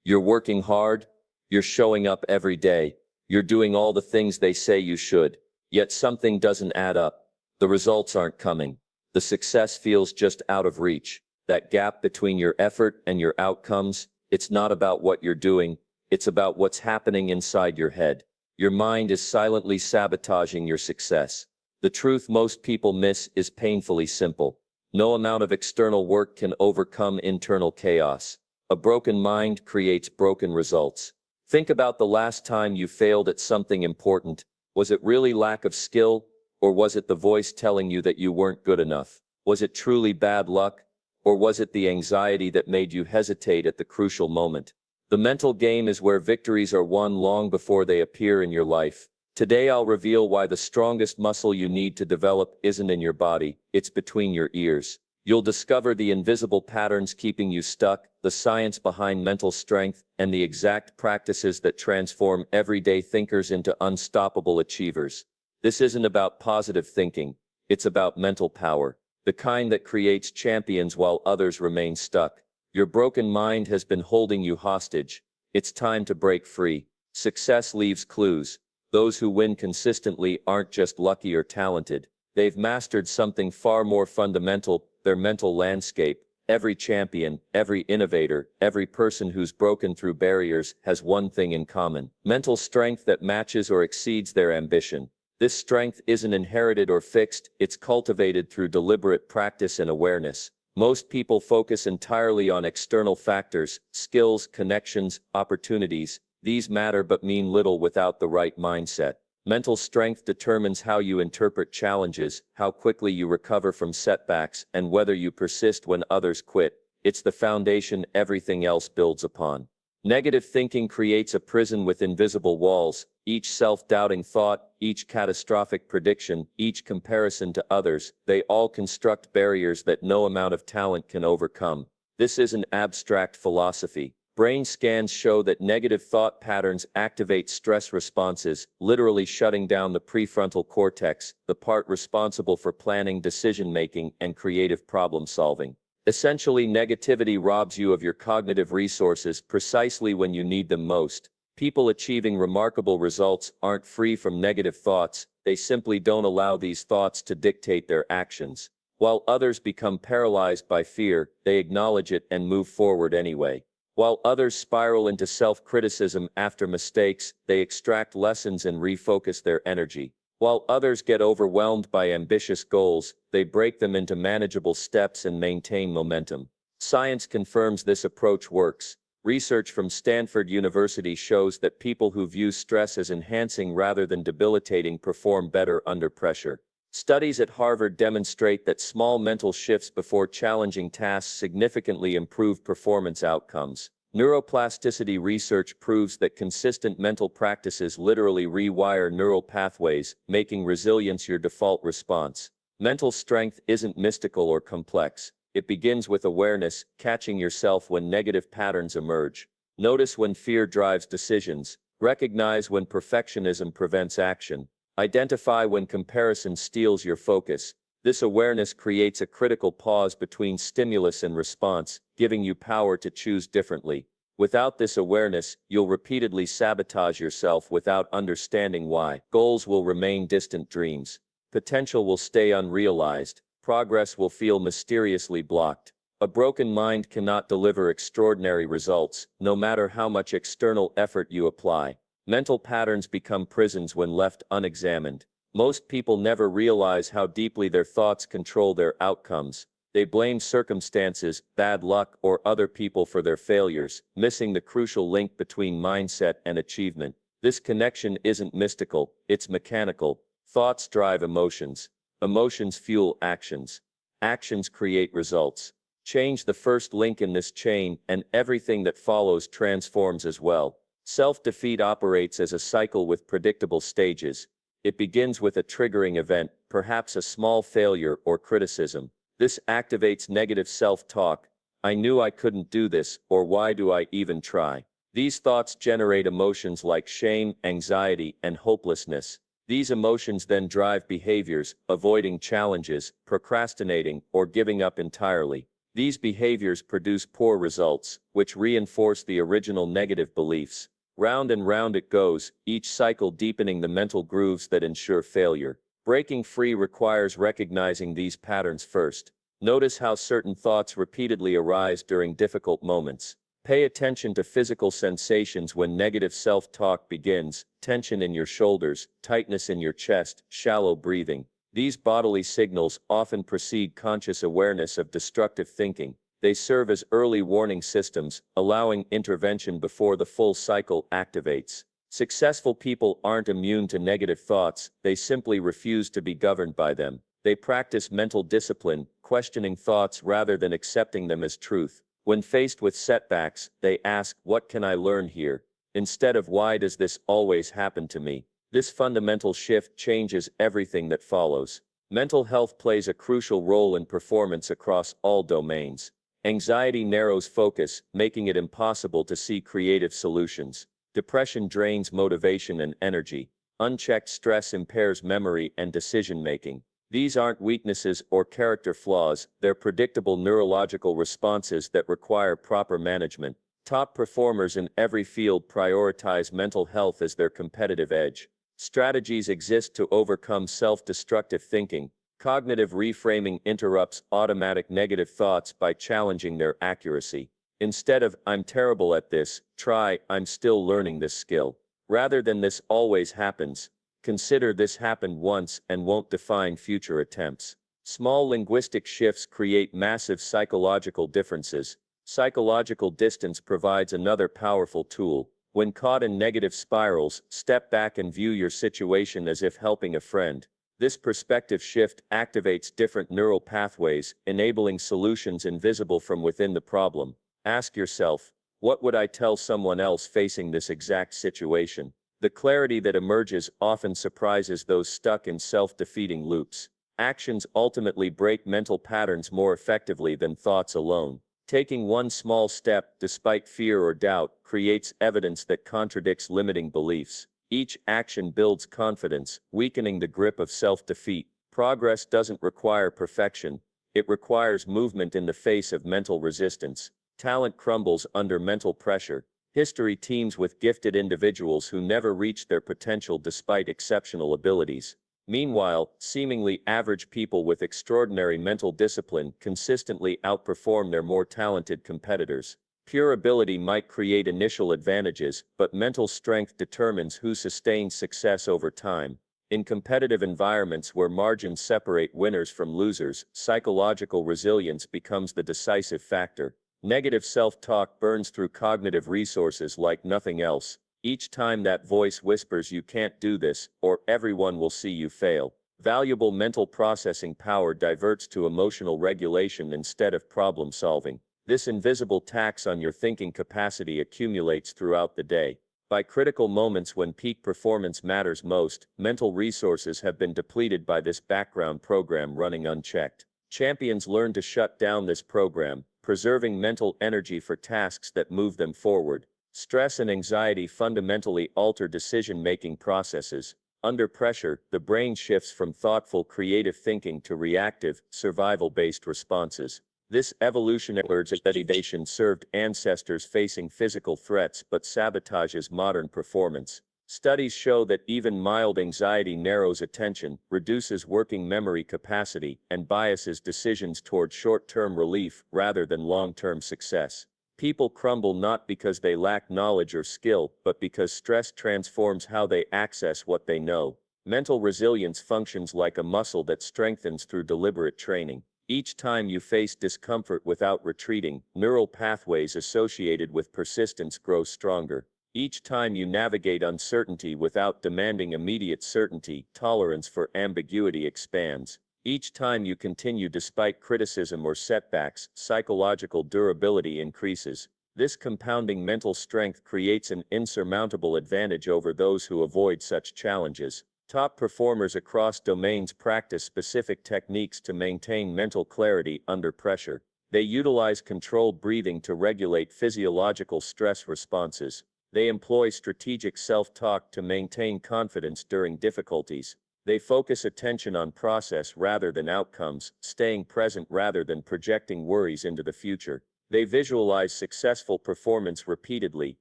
You're working hard, you're showing up every day, you're doing all the things they say you should, yet something doesn't add up. The results aren't coming. The success feels just out of reach. That gap between your effort and your outcomes, it's not about what you're doing, it's about what's happening inside your head. Your mind is silently sabotaging your success. The truth most people miss is painfully simple. No amount of external work can overcome internal chaos. A broken mind creates broken results. Think about the last time you failed at something important. Was it really lack of skill, or was it the voice telling you that you weren't good enough? Was it truly bad luck, or was it the anxiety that made you hesitate at the crucial moment? The mental game is where victories are won long before they appear in your life. Today I'll reveal why the strongest muscle you need to develop isn't in your body, it's between your ears. You'll discover the invisible patterns keeping you stuck, the science behind mental strength, and the exact practices that transform everyday thinkers into unstoppable achievers. This isn't about positive thinking, it's about mental power, the kind that creates champions while others remain stuck. Your broken mind has been holding you hostage. It's time to break free. Success leaves clues. Those who win consistently aren't just lucky or talented. They've mastered something far more fundamental, their mental landscape. Every champion, every innovator, every person who's broken through barriers has one thing in common: mental strength that matches or exceeds their ambition. This strength isn't inherited or fixed, it's cultivated through deliberate practice and awareness. Most people focus entirely on external factors, skills, connections, opportunities. These matter but mean little without the right mindset. Mental strength determines how you interpret challenges, how quickly you recover from setbacks, and whether you persist when others quit. It's the foundation everything else builds upon. Negative thinking creates a prison with invisible walls. Each self-doubting thought, each catastrophic prediction, each comparison to others, they all construct barriers that no amount of talent can overcome. This isn't abstract philosophy. Brain scans show that negative thought patterns activate stress responses, literally shutting down the prefrontal cortex, the part responsible for planning, decision-making, and creative problem-solving. Essentially, negativity robs you of your cognitive resources precisely when you need them most. People achieving remarkable results aren't free from negative thoughts, they simply don't allow these thoughts to dictate their actions. While others become paralyzed by fear, they acknowledge it and move forward anyway. While others spiral into self-criticism after mistakes, they extract lessons and refocus their energy. While others get overwhelmed by ambitious goals, they break them into manageable steps and maintain momentum. Science confirms this approach works. Research from Stanford University shows that people who view stress as enhancing rather than debilitating perform better under pressure. Studies at Harvard demonstrate that small mental shifts before challenging tasks significantly improve performance outcomes. Neuroplasticity research proves that consistent mental practices literally rewire neural pathways, making resilience your default response. Mental strength isn't mystical or complex. It begins with awareness, catching yourself when negative patterns emerge. Notice when fear drives decisions. Recognize when perfectionism prevents action. Identify when comparison steals your focus. This awareness creates a critical pause between stimulus and response, giving you power to choose differently. Without this awareness, you'll repeatedly sabotage yourself without understanding why. Goals will remain distant dreams. Potential will stay unrealized. Progress will feel mysteriously blocked. A broken mind cannot deliver extraordinary results, no matter how much external effort you apply. Mental patterns become prisons when left unexamined. Most people never realize how deeply their thoughts control their outcomes. They blame circumstances, bad luck, or other people for their failures, missing the crucial link between mindset and achievement. This connection isn't mystical, it's mechanical. Thoughts drive emotions. Emotions fuel actions. Actions create results. Change the first link in this chain, and everything that follows transforms as well. Self-defeat operates as a cycle with predictable stages. It begins with a triggering event, perhaps a small failure or criticism. This activates negative self-talk. I knew I couldn't do this, or why do I even try? These thoughts generate emotions like shame, anxiety, and hopelessness. These emotions then drive behaviors, avoiding challenges, procrastinating, or giving up entirely. These behaviors produce poor results, which reinforce the original negative beliefs. Round and round it goes, each cycle deepening the mental grooves that ensure failure. Breaking free requires recognizing these patterns first. Notice how certain thoughts repeatedly arise during difficult moments. Pay attention to physical sensations when negative self-talk begins: tension in your shoulders, tightness in your chest, shallow breathing. These bodily signals often precede conscious awareness of destructive thinking. They serve as early warning systems, allowing intervention before the full cycle activates. Successful people aren't immune to negative thoughts, they simply refuse to be governed by them. They practice mental discipline, questioning thoughts rather than accepting them as truth. When faced with setbacks, they ask, "What can I learn here?" instead of "Why does this always happen to me?" This fundamental shift changes everything that follows. Mental health plays a crucial role in performance across all domains. Anxiety narrows focus, making it impossible to see creative solutions. Depression drains motivation and energy. Unchecked stress impairs memory and decision-making. These aren't weaknesses or character flaws, they're predictable neurological responses that require proper management. Top performers in every field prioritize mental health as their competitive edge. Strategies exist to overcome self-destructive thinking. Cognitive reframing interrupts automatic negative thoughts by challenging their accuracy. Instead of "I'm terrible at this," try "I'm still learning this skill." Rather than "This always happens," consider "This happened once and won't define future attempts." Small linguistic shifts create massive psychological differences. Psychological distance provides another powerful tool. When caught in negative spirals, step back and view your situation as if helping a friend. This perspective shift activates different neural pathways, enabling solutions invisible from within the problem. Ask yourself, what would I tell someone else facing this exact situation? The clarity that emerges often surprises those stuck in self-defeating loops. Actions ultimately break mental patterns more effectively than thoughts alone. Taking one small step, despite fear or doubt, creates evidence that contradicts limiting beliefs. Each action builds confidence, weakening the grip of self-defeat. Progress doesn't require perfection. It requires movement in the face of mental resistance. Talent crumbles under mental pressure. History teems with gifted individuals who never reached their potential despite exceptional abilities. Meanwhile, seemingly average people with extraordinary mental discipline consistently outperform their more talented competitors. Pure ability might create initial advantages, but mental strength determines who sustains success over time. In competitive environments where margins separate winners from losers, psychological resilience becomes the decisive factor. Negative self-talk burns through cognitive resources like nothing else. Each time that voice whispers "you can't do this," or "everyone will see you fail," valuable mental processing power diverts to emotional regulation instead of problem solving. This invisible tax on your thinking capacity accumulates throughout the day. By critical moments when peak performance matters most, mental resources have been depleted by this background program running unchecked. Champions learn to shut down this program, preserving mental energy for tasks that move them forward. Stress and anxiety fundamentally alter decision-making processes. Under pressure, the brain shifts from thoughtful, creative thinking to reactive, survival-based responses. This evolutionary motivation served ancestors facing physical threats but sabotages modern performance. Studies show that even mild anxiety narrows attention, reduces working memory capacity, and biases decisions toward short-term relief rather than long-term success. People crumble not because they lack knowledge or skill, but because stress transforms how they access what they know. Mental resilience functions like a muscle that strengthens through deliberate training. Each time you face discomfort without retreating, neural pathways associated with persistence grow stronger. Each time you navigate uncertainty without demanding immediate certainty, tolerance for ambiguity expands. Each time you continue despite criticism or setbacks, psychological durability increases. This compounding mental strength creates an insurmountable advantage over those who avoid such challenges. Top performers across domains practice specific techniques to maintain mental clarity under pressure. They utilize controlled breathing to regulate physiological stress responses. They employ strategic self-talk to maintain confidence during difficulties. They focus attention on process rather than outcomes, staying present rather than projecting worries into the future. They visualize successful performance repeatedly,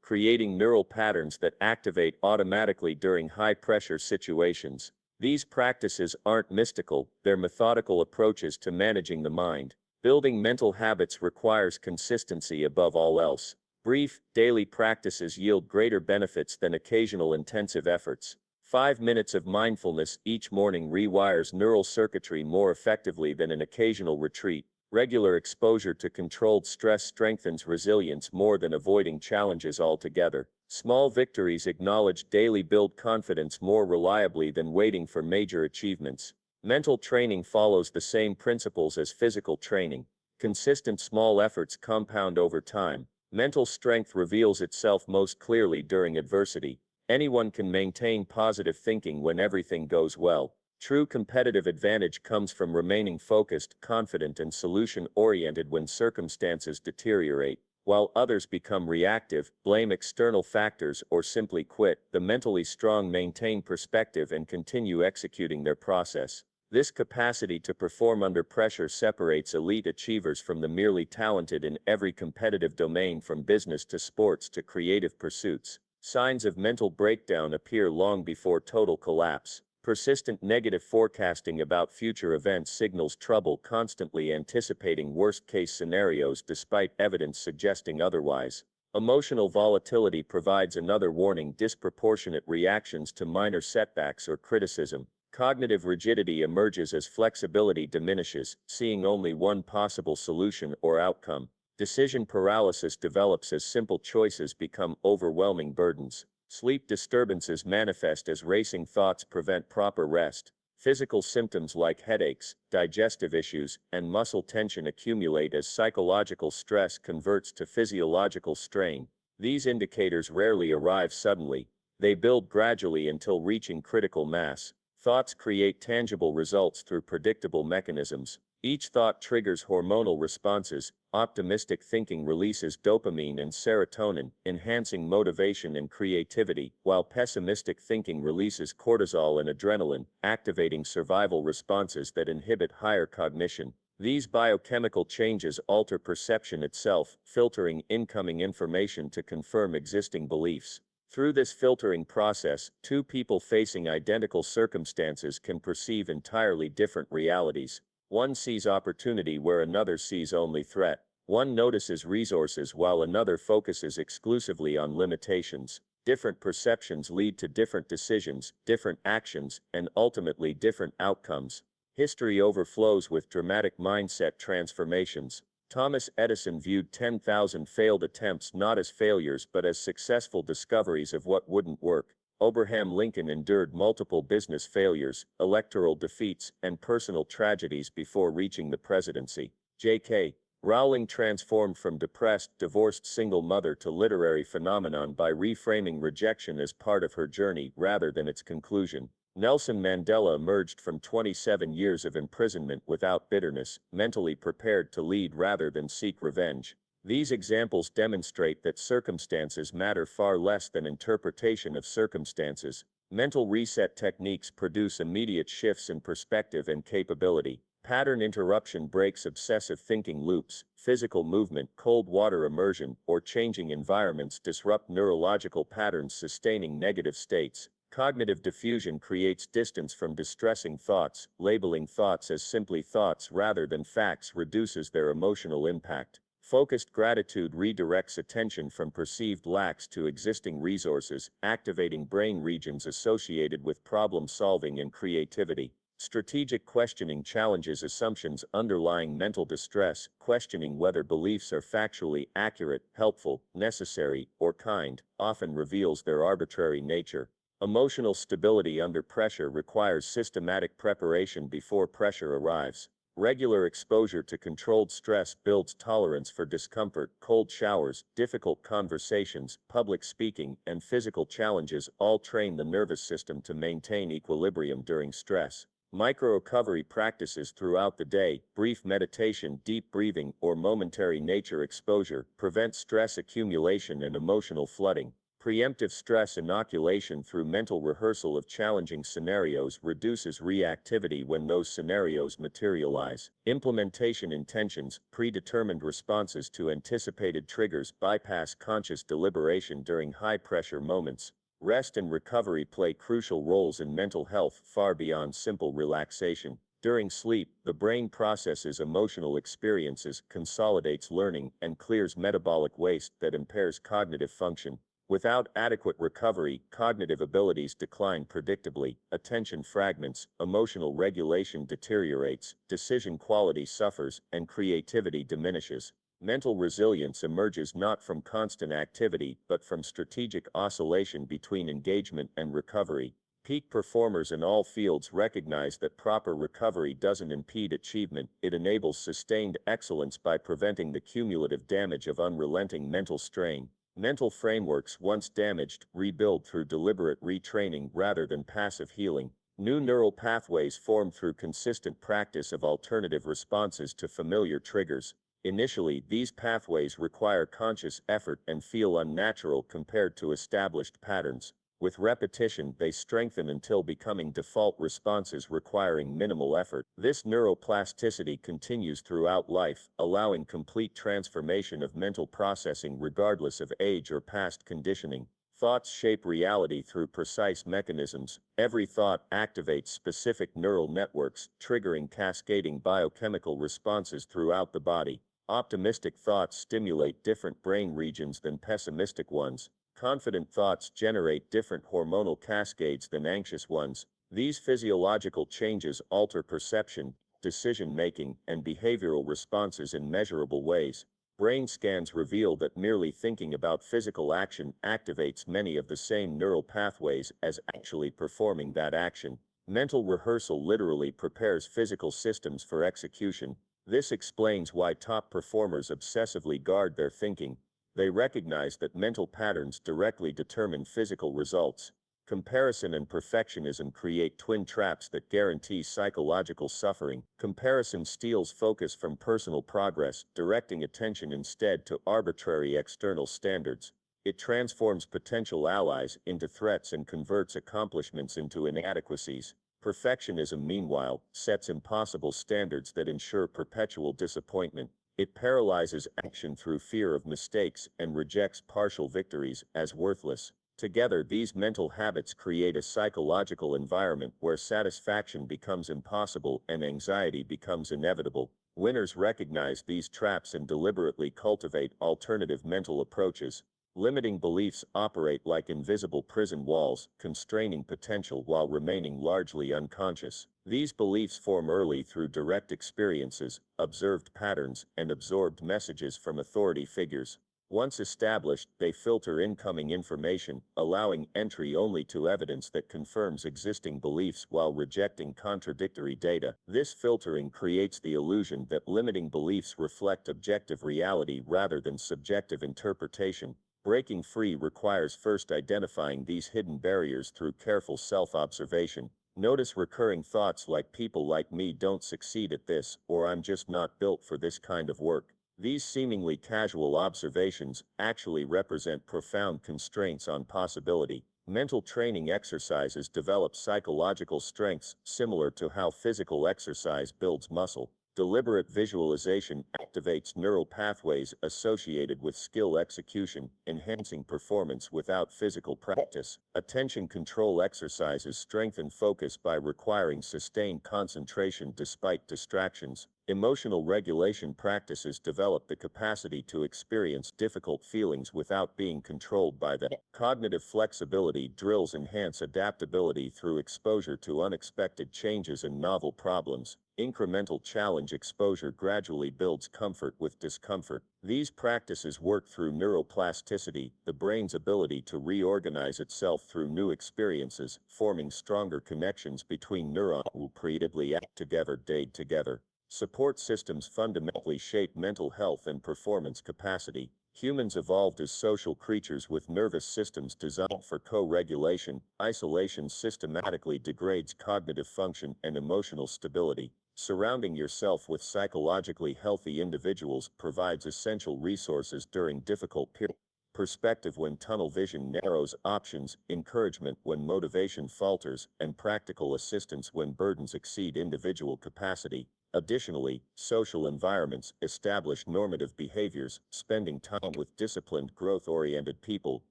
creating neural patterns that activate automatically during high-pressure situations. These practices aren't mystical, they're methodical approaches to managing the mind. Building mental habits requires consistency above all else. Brief, daily practices yield greater benefits than occasional intensive efforts. 5 minutes of mindfulness each morning rewires neural circuitry more effectively than an occasional retreat. Regular exposure to controlled stress strengthens resilience more than avoiding challenges altogether. Small victories acknowledged daily build confidence more reliably than waiting for major achievements. Mental training follows the same principles as physical training. Consistent small efforts compound over time. Mental strength reveals itself most clearly during adversity. Anyone can maintain positive thinking when everything goes well. True competitive advantage comes from remaining focused, confident, and solution-oriented when circumstances deteriorate. While others become reactive, blame external factors, or simply quit, the mentally strong maintain perspective and continue executing their process. This capacity to perform under pressure separates elite achievers from the merely talented in every competitive domain, from business to sports to creative pursuits. Signs of mental breakdown appear long before total collapse. Persistent negative forecasting about future events signals trouble, constantly anticipating worst-case scenarios despite evidence suggesting otherwise. Emotional volatility provides another warning: disproportionate reactions to minor setbacks or criticism. Cognitive rigidity emerges as flexibility diminishes, seeing only one possible solution or outcome. Decision paralysis develops as simple choices become overwhelming burdens. Sleep disturbances manifest as racing thoughts prevent proper rest. Physical symptoms like headaches, digestive issues, and muscle tension accumulate as psychological stress converts to physiological strain. These indicators rarely arrive suddenly. They build gradually until reaching critical mass. Thoughts create tangible results through predictable mechanisms. Each thought triggers hormonal responses. Optimistic thinking releases dopamine and serotonin, enhancing motivation and creativity, while pessimistic thinking releases cortisol and adrenaline, activating survival responses that inhibit higher cognition. These biochemical changes alter perception itself, filtering incoming information to confirm existing beliefs. Through this filtering process, two people facing identical circumstances can perceive entirely different realities. One sees opportunity where another sees only threat. One notices resources while another focuses exclusively on limitations. Different perceptions lead to different decisions, different actions, and ultimately different outcomes. History overflows with dramatic mindset transformations. Thomas Edison viewed 10,000 failed attempts not as failures but as successful discoveries of what wouldn't work. Abraham Lincoln endured multiple business failures, electoral defeats, and personal tragedies before reaching the presidency. J.K. Rowling transformed from depressed, divorced single mother to literary phenomenon by reframing rejection as part of her journey rather than its conclusion. Nelson Mandela emerged from 27 years of imprisonment without bitterness, mentally prepared to lead rather than seek revenge. These examples demonstrate that circumstances matter far less than interpretation of circumstances. Mental reset techniques produce immediate shifts in perspective and capability. Pattern interruption breaks obsessive thinking loops. Physical movement, cold water immersion, or changing environments disrupt neurological patterns, sustaining negative states. Cognitive diffusion creates distance from distressing thoughts. Labeling thoughts as simply thoughts rather than facts reduces their emotional impact. Focused gratitude redirects attention from perceived lacks to existing resources, activating brain regions associated with problem solving and creativity. Strategic questioning challenges assumptions underlying mental distress, questioning whether beliefs are factually accurate, helpful, necessary, or kind, often reveals their arbitrary nature. Emotional stability under pressure requires systematic preparation before pressure arrives. Regular exposure to controlled stress builds tolerance for discomfort. Cold showers, difficult conversations, public speaking, and physical challenges all train the nervous system to maintain equilibrium during stress. Micro-recovery practices throughout the day, brief meditation, deep breathing, or momentary nature exposure, prevent stress accumulation and emotional flooding. Preemptive stress inoculation through mental rehearsal of challenging scenarios reduces reactivity when those scenarios materialize. Implementation intentions, predetermined responses to anticipated triggers bypass conscious deliberation during high-pressure moments. Rest and recovery play crucial roles in mental health far beyond simple relaxation. During sleep, the brain processes emotional experiences, consolidates learning, and clears metabolic waste that impairs cognitive function. Without adequate recovery, cognitive abilities decline predictably, attention fragments, emotional regulation deteriorates, decision quality suffers, and creativity diminishes. Mental resilience emerges not from constant activity, but from strategic oscillation between engagement and recovery. Peak performers in all fields recognize that proper recovery doesn't impede achievement, it enables sustained excellence by preventing the cumulative damage of unrelenting mental strain. Mental frameworks once damaged rebuild through deliberate retraining rather than passive healing. New neural pathways form through consistent practice of alternative responses to familiar triggers. Initially, these pathways require conscious effort and feel unnatural compared to established patterns. With repetition, they strengthen until becoming default responses requiring minimal effort. This neuroplasticity continues throughout life, allowing complete transformation of mental processing regardless of age or past conditioning. Thoughts shape reality through precise mechanisms. Every thought activates specific neural networks, triggering cascading biochemical responses throughout the body. Optimistic thoughts stimulate different brain regions than pessimistic ones. Confident thoughts generate different hormonal cascades than anxious ones. These physiological changes alter perception, decision-making, and behavioral responses in measurable ways. Brain scans reveal that merely thinking about physical action activates many of the same neural pathways as actually performing that action. Mental rehearsal literally prepares physical systems for execution. This explains why top performers obsessively guard their thinking. They recognize that mental patterns directly determine physical results. Comparison and perfectionism create twin traps that guarantee psychological suffering. Comparison steals focus from personal progress, directing attention instead to arbitrary external standards. It transforms potential allies into threats and converts accomplishments into inadequacies. Perfectionism, meanwhile, sets impossible standards that ensure perpetual disappointment. It paralyzes action through fear of mistakes and rejects partial victories as worthless. Together, these mental habits create a psychological environment where satisfaction becomes impossible and anxiety becomes inevitable. Winners recognize these traps and deliberately cultivate alternative mental approaches. Limiting beliefs operate like invisible prison walls, constraining potential while remaining largely unconscious. These beliefs form early through direct experiences, observed patterns, and absorbed messages from authority figures. Once established, they filter incoming information, allowing entry only to evidence that confirms existing beliefs while rejecting contradictory data. This filtering creates the illusion that limiting beliefs reflect objective reality rather than subjective interpretation. Breaking free requires first identifying these hidden barriers through careful self-observation. Notice recurring thoughts like "people like me don't succeed at this," or "I'm just not built for this kind of work." These seemingly casual observations actually represent profound constraints on possibility. Mental training exercises develop psychological strengths similar to how physical exercise builds muscle. Deliberate visualization activates neural pathways associated with skill execution, enhancing performance without physical practice. Attention control exercises strengthen focus by requiring sustained concentration despite distractions. Emotional regulation practices develop the capacity to experience difficult feelings without being controlled by them. Cognitive flexibility drills enhance adaptability through exposure to unexpected changes and novel problems. Incremental challenge exposure gradually builds comfort with discomfort. These practices work through neuroplasticity, the brain's ability to reorganize itself through new experiences, forming stronger connections between neurons who previously act together. Support systems fundamentally shape mental health and performance capacity. Humans evolved as social creatures with nervous systems designed for co-regulation. Isolation systematically degrades cognitive function and emotional stability. Surrounding yourself with psychologically healthy individuals provides essential resources during difficult periods. perspective when tunnel vision narrows options, encouragement when motivation falters, and practical assistance when burdens exceed individual capacity. Additionally, social environments establish normative behaviors. Spending time with disciplined, growth-oriented people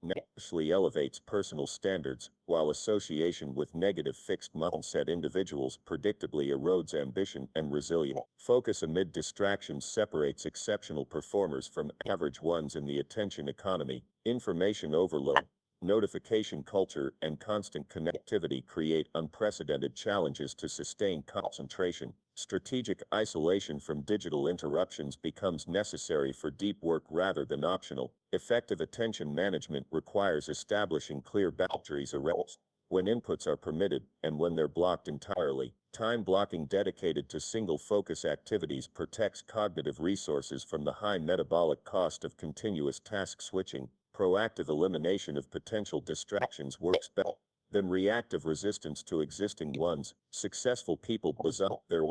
naturally elevates personal standards, while association with negative fixed mindset individuals predictably erodes ambition and resilience. Focus amid distractions separates exceptional performers from average ones in the attention economy. Information overload, notification culture, and constant connectivity create unprecedented challenges to sustain concentration. Strategic isolation from digital interruptions becomes necessary for deep work rather than optional. Effective attention management requires establishing clear boundaries around when inputs are permitted and when they're blocked entirely. Time blocking dedicated to single focus activities protects cognitive resources from the high metabolic cost of continuous task switching. Proactive elimination of potential distractions works better than reactive resistance to existing ones. Successful people design their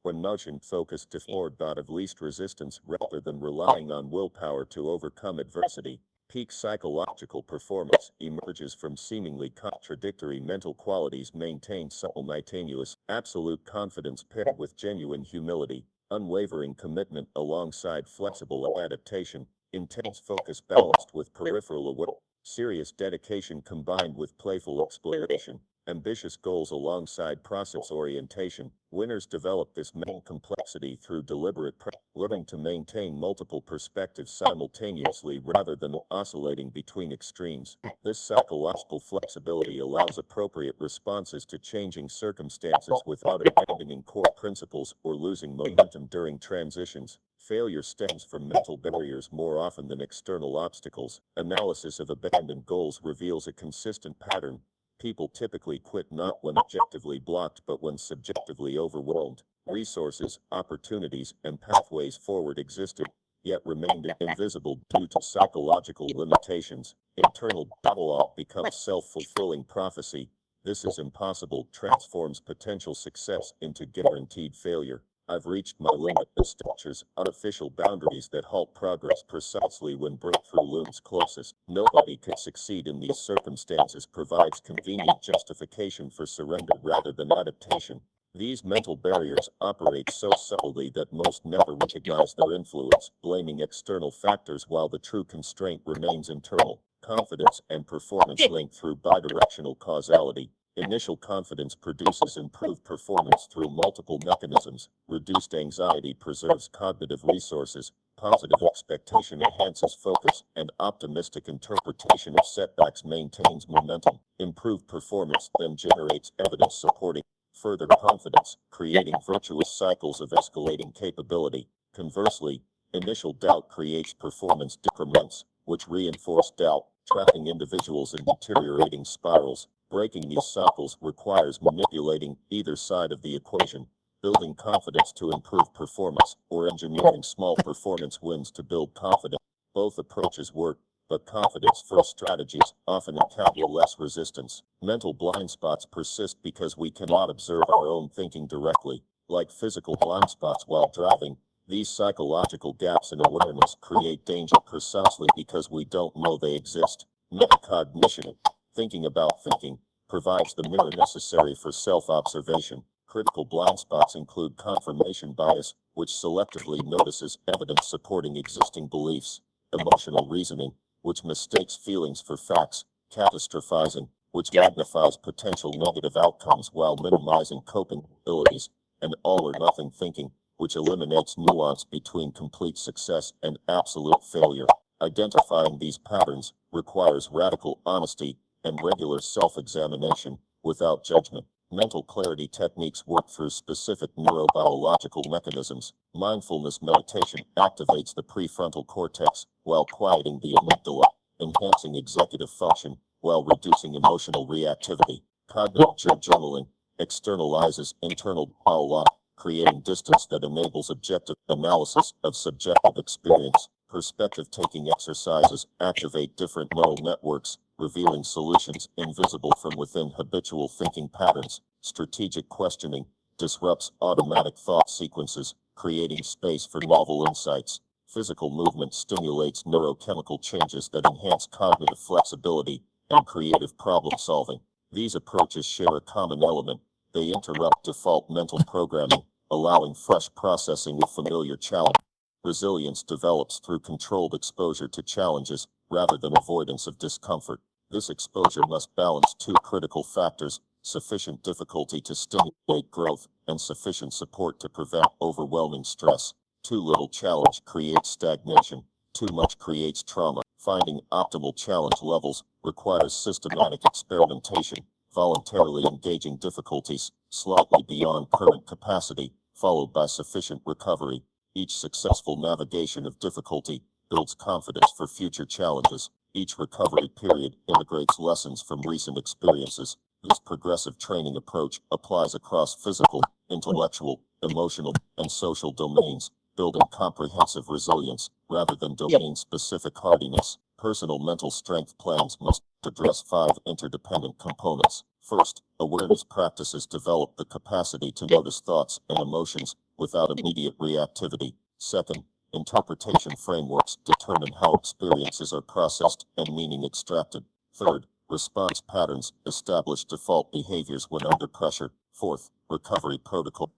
when motion focused toward dot of least resistance rather than relying on willpower to overcome adversity. Peak psychological performance emerges from seemingly contradictory mental qualities maintained simultaneous. Absolute confidence paired with genuine humility, unwavering commitment alongside flexible adaptation, intense focus balanced with peripheral awareness, serious dedication combined with playful exploration, ambitious goals alongside process orientation. Winners develop this mental complexity through deliberate practice, learning to maintain multiple perspectives simultaneously rather than oscillating between extremes. This psychological flexibility allows appropriate responses to changing circumstances without abandoning core principles or losing momentum during transitions. Failure stems from mental barriers more often than external obstacles. Analysis of abandoned goals reveals a consistent pattern. People typically quit not when objectively blocked but when subjectively overwhelmed. Resources, opportunities, and pathways forward existed, yet remained invisible due to psychological limitations. Internal dialogue becomes self-fulfilling prophecy. This is impossible transforms potential success into guaranteed failure. I've reached my limit establishes artificial boundaries that halt progress precisely when breakthrough looms closest. Nobody can succeed in these circumstances provides convenient justification for surrender rather than adaptation. These mental barriers operate so subtly that most never recognize their influence, blaming external factors while the true constraint remains internal. Confidence and performance linked through bidirectional causality. Initial confidence produces improved performance through multiple mechanisms. Reduced anxiety preserves cognitive resources. Positive expectation enhances focus, and optimistic interpretation of setbacks maintains momentum. Improved performance then generates evidence supporting further confidence, creating virtuous cycles of escalating capability. Conversely, initial doubt creates performance decrements, which reinforce doubt, trapping individuals in deteriorating spirals. Breaking these cycles requires manipulating either side of the equation, building confidence to improve performance, or engineering small performance wins to build confidence. Both approaches work, but confidence-first strategies often encounter less resistance. Mental blind spots persist because we cannot observe our own thinking directly. Like physical blind spots while driving, these psychological gaps in awareness create danger precisely because we don't know they exist. Metacognition, thinking about thinking, provides the mirror necessary for self-observation. Critical blind spots include confirmation bias, which selectively notices evidence supporting existing beliefs. Emotional reasoning, which mistakes feelings for facts. Catastrophizing, which magnifies potential negative outcomes while minimizing coping abilities. And all-or-nothing thinking, which eliminates nuance between complete success and absolute failure. Identifying these patterns requires radical honesty and regular self-examination without judgment. Mental clarity techniques work through specific neurobiological mechanisms. Mindfulness meditation activates the prefrontal cortex while quieting the amygdala, enhancing executive function while reducing emotional reactivity. Cognitive journaling externalizes internal dialogue, creating distance that enables objective analysis of subjective experience. Perspective-taking exercises activate different neural networks, revealing solutions invisible from within habitual thinking patterns. Strategic questioning disrupts automatic thought sequences, creating space for novel insights. Physical movement stimulates neurochemical changes that enhance cognitive flexibility and creative problem solving. These approaches share a common element. They interrupt default mental programming, allowing fresh processing of familiar challenge. Resilience develops through controlled exposure to challenges rather than avoidance of discomfort. This exposure must balance two critical factors: sufficient difficulty to stimulate growth and sufficient support to prevent overwhelming stress. Too little challenge creates stagnation. Too much creates trauma. Finding optimal challenge levels requires systematic experimentation, voluntarily engaging difficulties slightly beyond current capacity, followed by sufficient recovery. Each successful navigation of difficulty builds confidence for future challenges. Each recovery period integrates lessons from recent experiences. This progressive training approach applies across physical, intellectual, emotional, and social domains, building comprehensive resilience rather than domain-specific hardiness. Personal mental strength plans must address 5 interdependent components. First, awareness practices develop the capacity to notice thoughts and emotions without immediate reactivity. Second, interpretation frameworks determine how experiences are processed and meaning extracted. Third, response patterns establish default behaviors when under pressure. Fourth, recovery protocols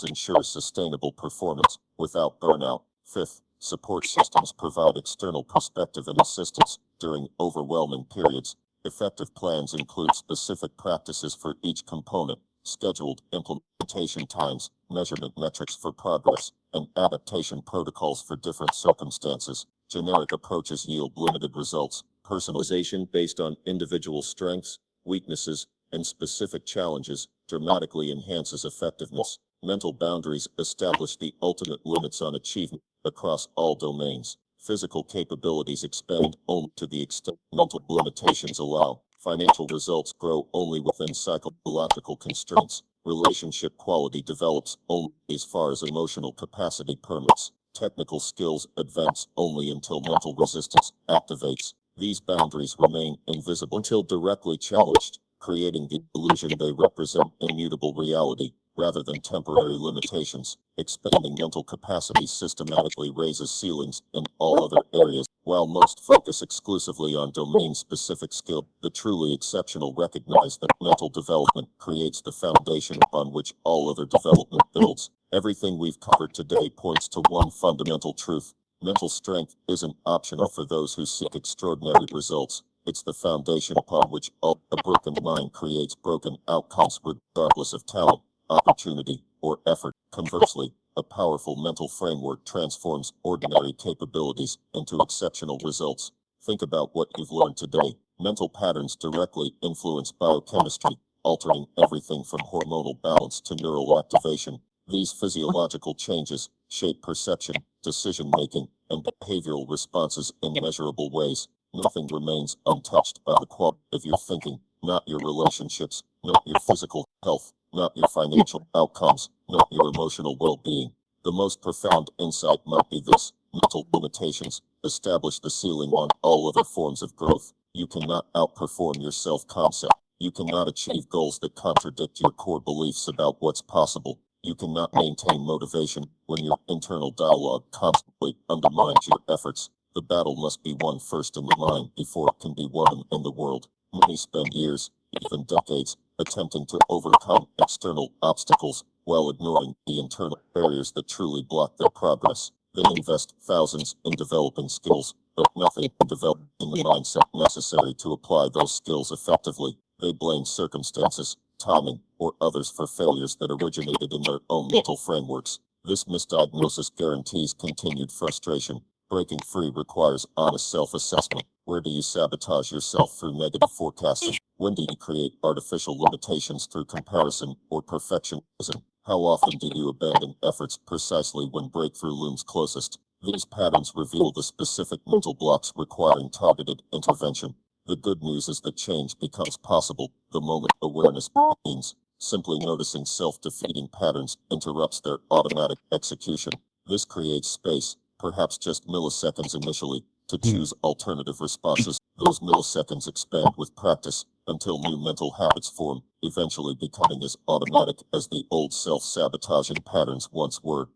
ensure sustainable performance without burnout. Fifth, support systems provide external perspective and assistance during overwhelming periods. Effective plans include specific practices for each component, scheduled implementation times, measurement metrics for progress, and adaptation protocols for different circumstances. Generic approaches yield limited results. Personalization based on individual strengths, weaknesses, and specific challenges dramatically enhances effectiveness. Mental boundaries establish the ultimate limits on achievement across all domains. Physical capabilities expand only to the extent mental limitations allow. Financial results grow only within psychological constraints. Relationship quality develops only as far as emotional capacity permits. Technical skills advance only until mental resistance activates. These boundaries remain invisible until directly challenged, creating the illusion they represent immutable reality rather than temporary limitations. Expanding mental capacity systematically raises ceilings in all other areas. While most focus exclusively on domain-specific skill, the truly exceptional recognize that mental development creates the foundation upon which all other development builds. Everything we've covered today points to one fundamental truth: mental strength isn't optional for those who seek extraordinary results. It's the foundation upon which a broken mind creates broken outcomes regardless of talent, opportunity, or effort. Conversely, a powerful mental framework transforms ordinary capabilities into exceptional results. Think about what you've learned today. Mental patterns directly influence biochemistry, altering everything from hormonal balance to neural activation. These physiological changes shape perception, decision-making, and behavioral responses in measurable ways. Nothing remains untouched by the quality of your thinking, not your relationships, not your physical health, not your financial outcomes, not your emotional well-being. The most profound insight might be this: mental limitations establish the ceiling on all other forms of growth. You cannot outperform your self-concept. You cannot achieve goals that contradict your core beliefs about what's possible. You cannot maintain motivation when your internal dialogue constantly undermines your efforts. The battle must be won first in the mind before it can be won in the world. Many spend years, even decades, attempting to overcome external obstacles while ignoring the internal barriers that truly block their progress. They invest thousands in developing skills, but nothing in developing the mindset necessary to apply those skills effectively. They blame circumstances, timing, or others for failures that originated in their own mental frameworks. This misdiagnosis guarantees continued frustration. Breaking free requires honest self-assessment. Where do you sabotage yourself through negative forecasting? When do you create artificial limitations through comparison or perfectionism? How often do you abandon efforts precisely when breakthrough looms closest? These patterns reveal the specific mental blocks requiring targeted intervention. The good news is that change becomes possible the moment awareness begins. Simply noticing self-defeating patterns interrupts their automatic execution. This creates space, perhaps just milliseconds initially, to choose alternative responses. Those milliseconds expand with practice until new mental habits form, eventually becoming as automatic as the old self-sabotaging patterns once were.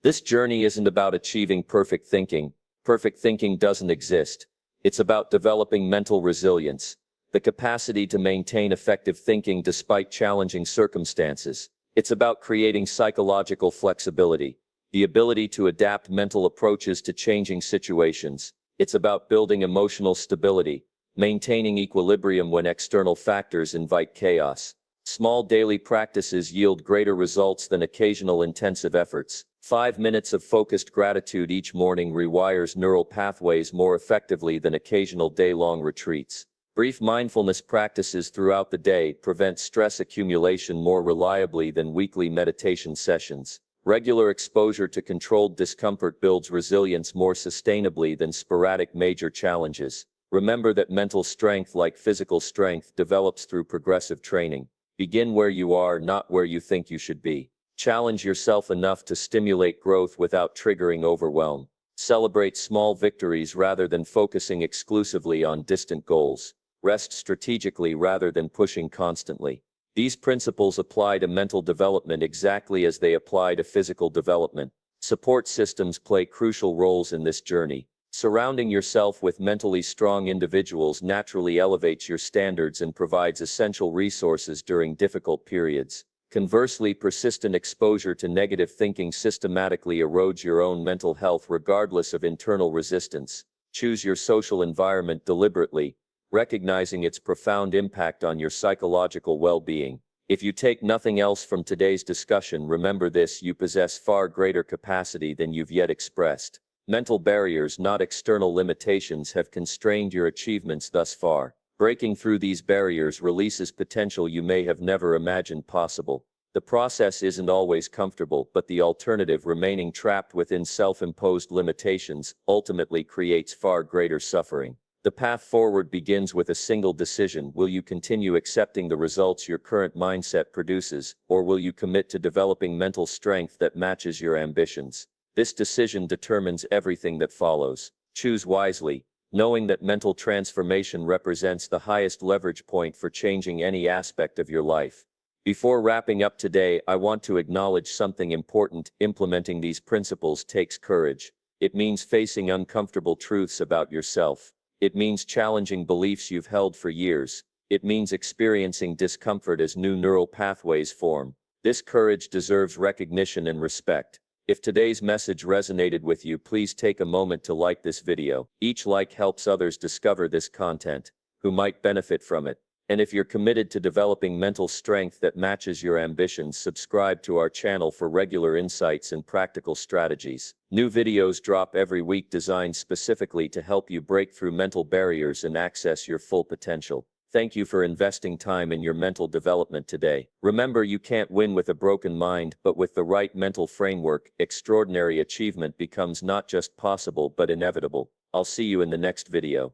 This journey isn't about achieving perfect thinking. Perfect thinking doesn't exist. It's about developing mental resilience, the capacity to maintain effective thinking despite challenging circumstances. It's about creating psychological flexibility, the ability to adapt mental approaches to changing situations. It's about building emotional stability, maintaining equilibrium when external factors invite chaos. Small daily practices yield greater results than occasional intensive efforts. 5 minutes of focused gratitude each morning rewires neural pathways more effectively than occasional day-long retreats. Brief mindfulness practices throughout the day prevent stress accumulation more reliably than weekly meditation sessions. Regular exposure to controlled discomfort builds resilience more sustainably than sporadic major challenges. Remember that mental strength, like physical strength, develops through progressive training. Begin where you are, not where you think you should be. Challenge yourself enough to stimulate growth without triggering overwhelm. Celebrate small victories rather than focusing exclusively on distant goals. Rest strategically rather than pushing constantly. These principles apply to mental development exactly as they apply to physical development. Support systems play crucial roles in this journey. Surrounding yourself with mentally strong individuals naturally elevates your standards and provides essential resources during difficult periods. Conversely, persistent exposure to negative thinking systematically erodes your own mental health regardless of internal resistance. Choose your social environment deliberately, recognizing its profound impact on your psychological well-being. If you take nothing else from today's discussion, remember this: you possess far greater capacity than you've yet expressed. Mental barriers, not external limitations, have constrained your achievements thus far. Breaking through these barriers releases potential you may have never imagined possible. The process isn't always comfortable, but the alternative, remaining trapped within self-imposed limitations, ultimately creates far greater suffering. The path forward begins with a single decision: will you continue accepting the results your current mindset produces, or will you commit to developing mental strength that matches your ambitions? This decision determines everything that follows. Choose wisely, knowing that mental transformation represents the highest leverage point for changing any aspect of your life. Before wrapping up today, I want to acknowledge something important. Implementing these principles takes courage. It means facing uncomfortable truths about yourself. It means challenging beliefs you've held for years. It means experiencing discomfort as new neural pathways form. This courage deserves recognition and respect. If today's message resonated with you, please take a moment to like this video. Each like helps others discover this content who might benefit from it. And if you're committed to developing mental strength that matches your ambitions, subscribe to our channel for regular insights and practical strategies. New videos drop every week designed specifically to help you break through mental barriers and access your full potential. Thank you for investing time in your mental development today. Remember, you can't win with a broken mind, but with the right mental framework, extraordinary achievement becomes not just possible but inevitable. I'll see you in the next video.